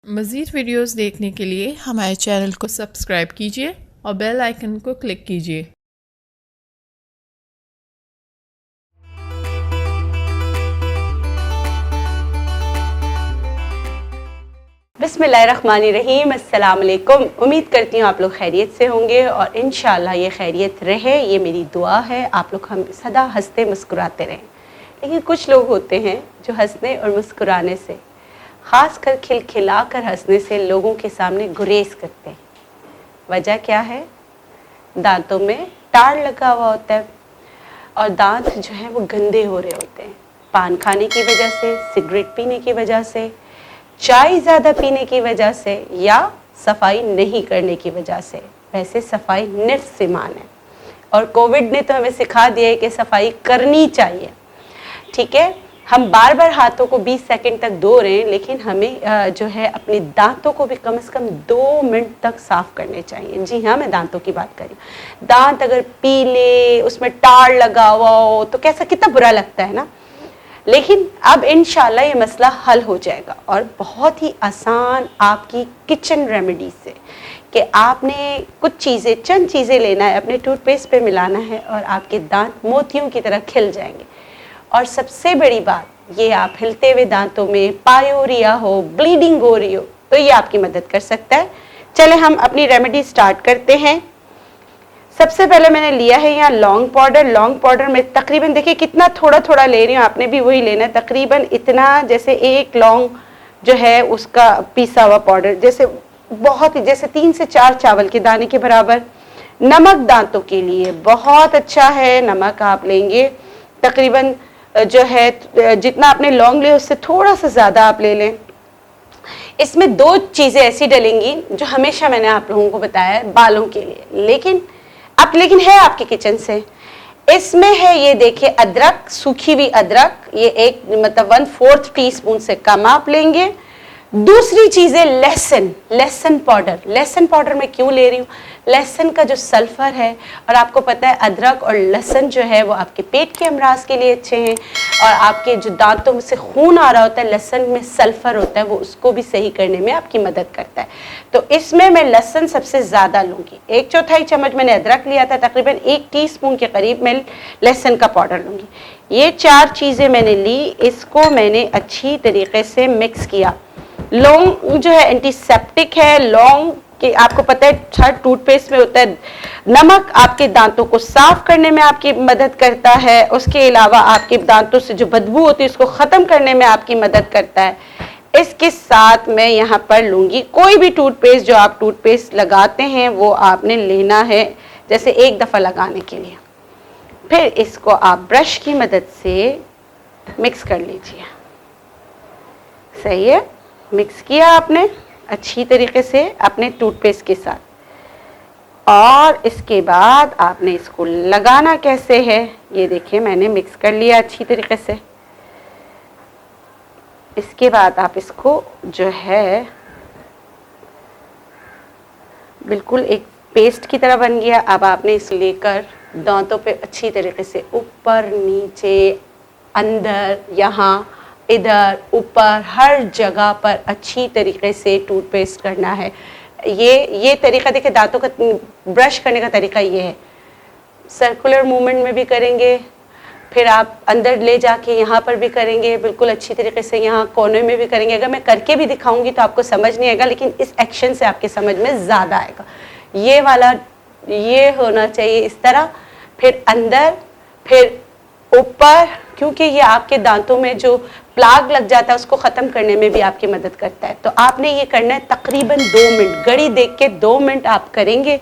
मज़ीद वीडियोस देखने के लिए हमारे चैनल को सब्सक्राइब कीजिए और बेल आइकन को क्लिक कीजिए। बिस्मिल्लाहिर्रहमानिर्रहीम। अस्सलाम वालेकुम। उम्मीद करती हूँ आप लोग खैरियत से होंगे और इंशाअल्लाह ये खैरियत रहे, ये मेरी दुआ है। आप लोग हम सदा हंसते मुस्कुराते रहें। लेकिन कुछ लोग होते हैं जो हंसने और मुस्कुराने से, ख़ास कर खिलखिला कर हंसने से लोगों के सामने गुरेज करते हैं। वजह क्या है? दांतों में टार लगा हुआ होता है और दांत जो है वो गंदे हो रहे होते हैं, पान खाने की वजह से, सिगरेट पीने की वजह से, चाय ज़्यादा पीने की वजह से या सफाई नहीं करने की वजह से। वैसे सफाई निफ्स से मान है और कोविड ने तो हमें सिखा दिया है कि सफाई करनी चाहिए। ठीक है, हम बार बार हाथों को 20 सेकंड तक धो रहे हैं, लेकिन हमें जो है अपने दांतों को भी कम से कम 2 मिनट तक साफ़ करने चाहिए। जी हाँ, मैं दांतों की बात करी। दांत अगर पीले, उसमें टार लगा हुआ हो तो कैसा, कितना बुरा लगता है ना। लेकिन अब इंशाल्लाह ये मसला हल हो जाएगा और बहुत ही आसान आपकी किचन रेमेडी से, कि आपने कुछ चीज़ें, चंद चीज़ें लेना है, अपने टूथपेस्ट पे मिलाना है और आपके दांत मोतियों की तरह खिल जाएंगे। और सबसे बड़ी बात, ये आप हिलते हुए दांतों में पायोरिया हो, ब्लीडिंग हो रही हो, तो ये आपकी मदद कर सकता है। चले हम अपनी रेमेडी स्टार्ट करते हैं। सबसे पहले मैंने लिया है यहाँ लौंग पाउडर। लौंग पाउडर में तकरीबन, देखिए कितना थोड़ा थोड़ा ले रही हूँ, आपने भी वही लेना है। तकरीबन इतना, जैसे एक लौंग जो है उसका पीसा हुआ पाउडर, जैसे बहुत ही, जैसे 3 से 4 चावल के दाने के बराबर। नमक दांतों के लिए बहुत अच्छा है। नमक आप लेंगे तकरीबन जो है, जितना आपने लौंग लिया उससे थोड़ा सा ज़्यादा आप ले लें। इसमें 2 चीज़ें ऐसी डलेंगी जो हमेशा मैंने आप लोगों को बताया है बालों के लिए, लेकिन है आपके किचन से। इसमें है, ये देखिए, अदरक, सूखी हुई अदरक, ये एक मतलब 1/4 टीस्पून से कम आप लेंगे। दूसरी चीज़ है लहसुन, लहसुन पाउडर। लहसुन पाउडर मैं क्यों ले रही हूँ? लहसुन का जो सल्फर है, और आपको पता है अदरक और लहसुन जो है वो आपके पेट के अमराज के लिए अच्छे हैं, और आपके जो दांतों से खून आ रहा होता है, लहसुन में सल्फर होता है, वो उसको भी सही करने में आपकी मदद करता है। तो इसमें मैं लहसुन सबसे ज़्यादा लूँगी। 1/4 चम्मच मैंने अदरक लिया था, तकरीबन 1 टीस्पून के करीब मैं लहसुन का पाउडर लूँगी। ये 4 चीज़ें मैंने ली, इसको मैंने अच्छी तरीके से मिक्स किया। लौंग जो है एंटीसेप्टिक है। लौंग कि आपको पता है हर टूथपेस्ट में होता है। नमक आपके दांतों को साफ करने में आपकी मदद करता है। उसके अलावा आपके दांतों से जो बदबू होती है उसको ख़त्म करने में आपकी मदद करता है। इसके साथ मैं यहाँ पर लूँगी, कोई भी टूथपेस्ट जो आप टूथपेस्ट लगाते हैं वो आपने लेना है जैसे एक दफ़ा लगाने के लिए। फिर इसको आप ब्रश की मदद से मिक्स कर लीजिए। सही है, मिक्स किया आपने अच्छी तरीके से अपने टूथपेस्ट के साथ, और इसके बाद आपने इसको लगाना कैसे है, ये देखिए मैंने मिक्स कर लिया अच्छी तरीके से। इसके बाद आप इसको जो है बिल्कुल एक पेस्ट की तरह बन गया। अब आपने इसे लेकर दांतों पे अच्छी तरीके से ऊपर, नीचे, अंदर, यहाँ, इधर, ऊपर, हर जगह पर अच्छी तरीके से टूथपेस्ट करना है। ये तरीका देखिए, दांतों का ब्रश करने का तरीका ये है। सर्कुलर मूवमेंट में भी करेंगे, फिर आप अंदर ले जाके यहाँ पर भी करेंगे, बिल्कुल अच्छी तरीके से यहाँ कोने में भी करेंगे। अगर मैं करके भी दिखाऊंगी तो आपको समझ नहीं आएगा, लेकिन इस एक्शन से आपके समझ में ज़्यादा आएगा। ये वाला, ये होना चाहिए इस तरह, फिर अंदर, फिर ऊपर, क्योंकि ये आपके दांतों में जो प्लाग लग जाता है उसको ख़त्म करने में भी आपकी मदद करता है। तो आपने ये करना है तकरीबन 2 मिनट, घड़ी देख के 2 मिनट आप करेंगे।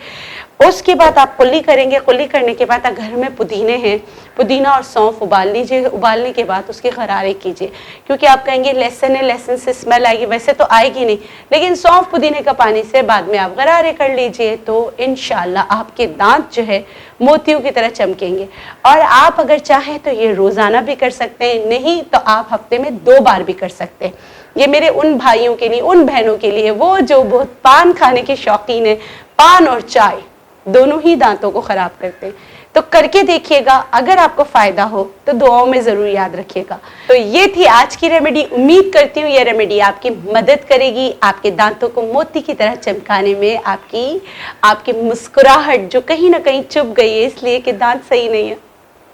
उसके बाद आप कुल्ली करेंगे। कुल्ली करने के बाद घर में पुदीने हैं, पुदीना और सौंफ उबाल लीजिए। उबालने के बाद उसके गरारे कीजिए, क्योंकि आप कहेंगे लहसुन है, लहसुन से स्मेल आएगी, वैसे तो आएगी नहीं, लेकिन सौंफ पुदीने का पानी से बाद में आप गरारे कर लीजिए, तो इंशाल्लाह आपके दांत जो है मोतियों की तरह चमकेंगे। और आप अगर चाहें तो ये रोज़ाना भी कर सकते हैं, नहीं तो आप हफ्ते में 2 बार भी कर सकते हैं। ये मेरे उन भाइयों के लिए, उन बहनों के लिए, वो जो बहुत पान खाने के शौकीन है। पान और चाय दोनों ही दांतों को ख़राब करते हैं। तो करके देखिएगा, अगर आपको फ़ायदा हो तो दुआओं में ज़रूर याद रखिएगा। तो ये थी आज की रेमेडी। उम्मीद करती हूँ ये रेमेडी आपकी मदद करेगी आपके दांतों को मोती की तरह चमकाने में, आपकी मुस्कुराहट जो कहीं ना कहीं चुप गई है इसलिए कि दांत सही नहीं है,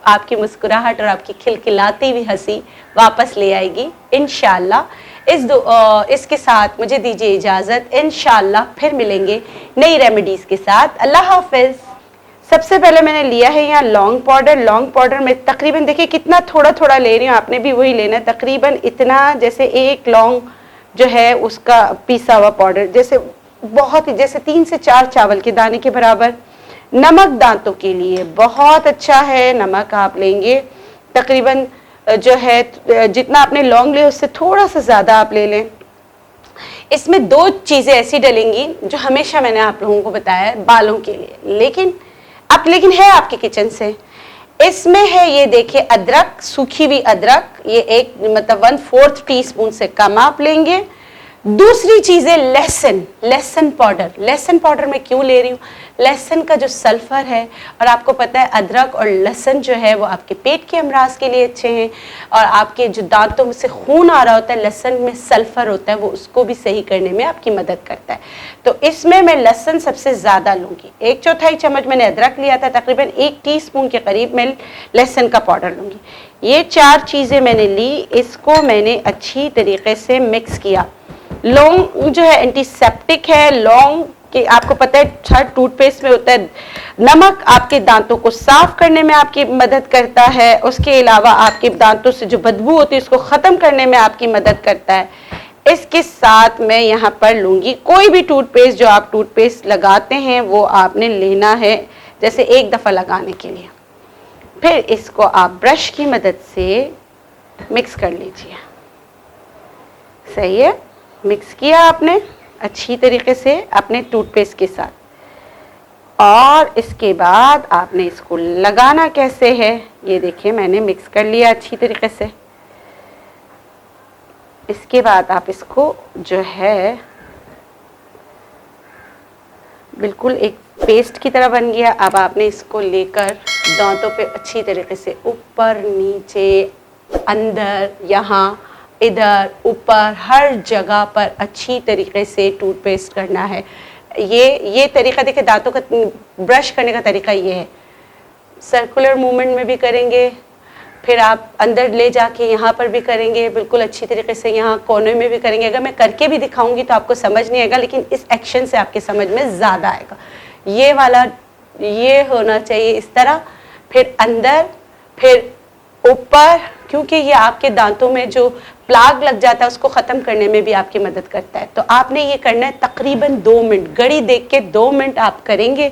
आपकी मुस्कुराहट और आपकी खिलखिलाती हुई हंसी वापस ले आएगी इंशाल्लाह। इसके साथ मुझे दीजिए इजाज़त, इंशाल्लाह फिर मिलेंगे नई रेमेडीज़ के साथ। अल्लाह हाफिज़। सबसे पहले मैंने लिया है यहाँ लौंग पाउडर। लौंग पाउडर में तकरीबन देखिए कितना थोड़ा थोड़ा ले रही हूँ, आपने भी वही लेना है, तकरीबन इतना जैसे एक लौंग जो है उसका पीसा हुआ पाउडर, जैसे बहुत ही जैसे 3 से 4 चावल के दाने के बराबर। नमक दांतों के लिए बहुत अच्छा है, नमक आप लेंगे तकरीबन जो है जितना आपने लौंग लिया उससे थोड़ा सा ज़्यादा आप ले लें। इसमें 2 चीज़ें ऐसी डलेंगी जो हमेशा मैंने आप लोगों को बताया है बालों के लिए, लेकिन है आपके किचन से। इसमें है ये देखिए अदरक, सूखी हुई अदरक, ये एक मतलब 1/4 टीस्पून से कम आप लेंगे। दूसरी चीज़ है लहसुन पाउडर। लहसुन पाउडर मैं क्यों ले रही हूँ, लहसुन का जो सल्फर है, और आपको पता है अदरक और लहसुन जो है वो आपके पेट के अमराज के लिए अच्छे हैं, और आपके जो दांतों में से खून आ रहा होता है, लहसुन में सल्फर होता है, वो उसको भी सही करने में आपकी मदद करता है। तो इसमें मैं लहसुन सबसे ज़्यादा लूँगी। 1/4 चम्मच मैंने अदरक लिया था, तकरीबन 1 टीस्पून के करीब मैं लहसुन का पाउडर लूँगी। ये 4 चीज़ें मैंने ली, इसको मैंने अच्छी तरीके से मिक्स किया। लौंग जो है एंटीसेप्टिक है, लौंग कि आपको पता है हर टूथपेस्ट में होता है। नमक आपके दांतों को साफ करने में आपकी मदद करता है, उसके अलावा आपके दांतों से जो बदबू होती है उसको ख़त्म करने में आपकी मदद करता है। इसके साथ मैं यहाँ पर लूँगी कोई भी टूथपेस्ट, जो आप टूथपेस्ट लगाते हैं वो आपने लेना है जैसे एक दफ़ा लगाने के लिए। फिर इसको आप ब्रश की मदद से मिक्स कर लीजिए। सही है, मिक्स किया आपने अच्छी तरीके से अपने टूथपेस्ट के साथ, और इसके बाद आपने इसको लगाना कैसे है, ये देखिए मैंने मिक्स कर लिया अच्छी तरीके से। इसके बाद आप इसको जो है बिल्कुल एक पेस्ट की तरह बन गया। अब आपने इसको लेकर दांतों पे अच्छी तरीके से ऊपर नीचे अंदर यहाँ इधर ऊपर हर जगह पर अच्छी तरीके से टूथपेस्ट करना है। ये तरीका देखिए, दांतों का ब्रश करने का तरीका ये है, सर्कुलर मूवमेंट में भी करेंगे, फिर आप अंदर ले जाके यहाँ पर भी करेंगे बिल्कुल अच्छी तरीके से, यहाँ कोने में भी करेंगे। अगर मैं करके भी दिखाऊंगी तो आपको समझ नहीं आएगा, लेकिन इस एक्शन से आपके समझ में ज़्यादा आएगा। ये वाला ये होना चाहिए इस तरह, फिर अंदर फिर ऊपर, क्योंकि ये आपके दांतों में जो प्लाग लग जाता है उसको ख़त्म करने में भी आपकी मदद करता है। तो आपने ये करना है तकरीबन 2 मिनट, घड़ी देख के 2 मिनट आप करेंगे।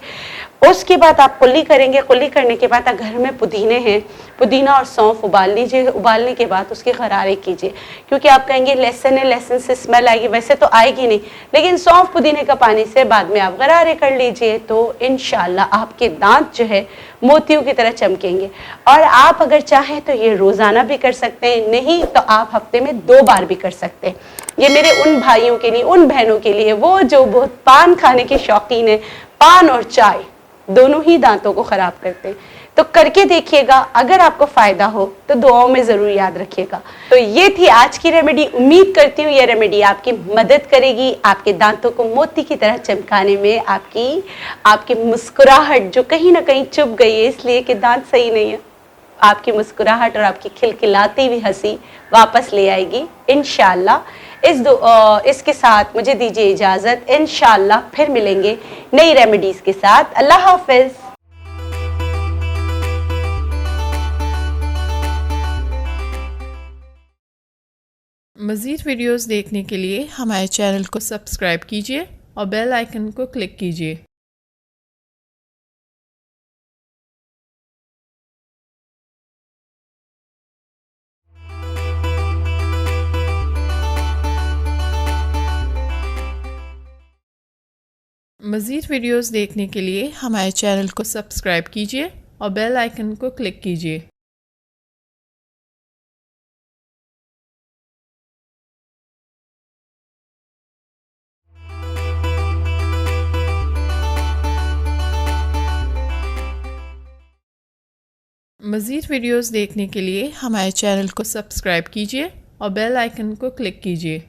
उसके बाद आप कुल्ली करेंगे। कुल्ली करने के बाद घर में पुदीने हैं, पुदीना और सौंफ उबाल लीजिए। उबालने के बाद उसके गरारे कीजिए, क्योंकि आप कहेंगे लहसुन है, लहसुन से स्मेल आएगी, वैसे तो आएगी नहीं, लेकिन सौंफ पुदीने का पानी से बाद में आप गरारे कर लीजिए, तो इंशाल्लाह आपके दांत जो है मोतियों की तरह चमकेंगे। और आप अगर चाहें तो ये रोज़ाना भी कर सकते हैं, नहीं तो आप हफ्ते में 2 बार भी कर सकते हैं। ये मेरे उन भाइयों के लिए, उन बहनों के लिए, वो जो बहुत पान खाने के शौकीन है, पान और चाय दोनों ही दांतों को ख़राब करते हैं। तो करके देखिएगा, अगर आपको फ़ायदा हो तो दुआओं में ज़रूर याद रखिएगा। तो ये थी आज की रेमेडी। उम्मीद करती हूँ ये रेमेडी आपकी मदद करेगी आपके दांतों को मोती की तरह चमकाने में, आपकी मुस्कुराहट जो कहीं ना कहीं चुप गई है इसलिए कि दांत सही नहीं है, आपकी मुस्कुराहट और आपकी खिलखिलाती हुई हंसी वापस ले आएगी इंशाल्लाह। इसके साथ मुझे दीजिए इजाज़त, इंशाल्लाह फिर मिलेंगे नई रेमेडीज़ के साथ। अल्लाह हाफिज़। मज़ीद वीडियोस देखने के लिए हमारे चैनल को सब्सक्राइब कीजिए और बेल आइकन को क्लिक कीजिए। मज़ीद वीडियोस देखने के लिए हमारे चैनल को सब्सक्राइब कीजिए और बेल आइकन को क्लिक कीजिए। मज़ीद वीडियोज़ देखने के लिए हमारे चैनल को सब्सक्राइब कीजिए और बेल आइकन को क्लिक कीजिए।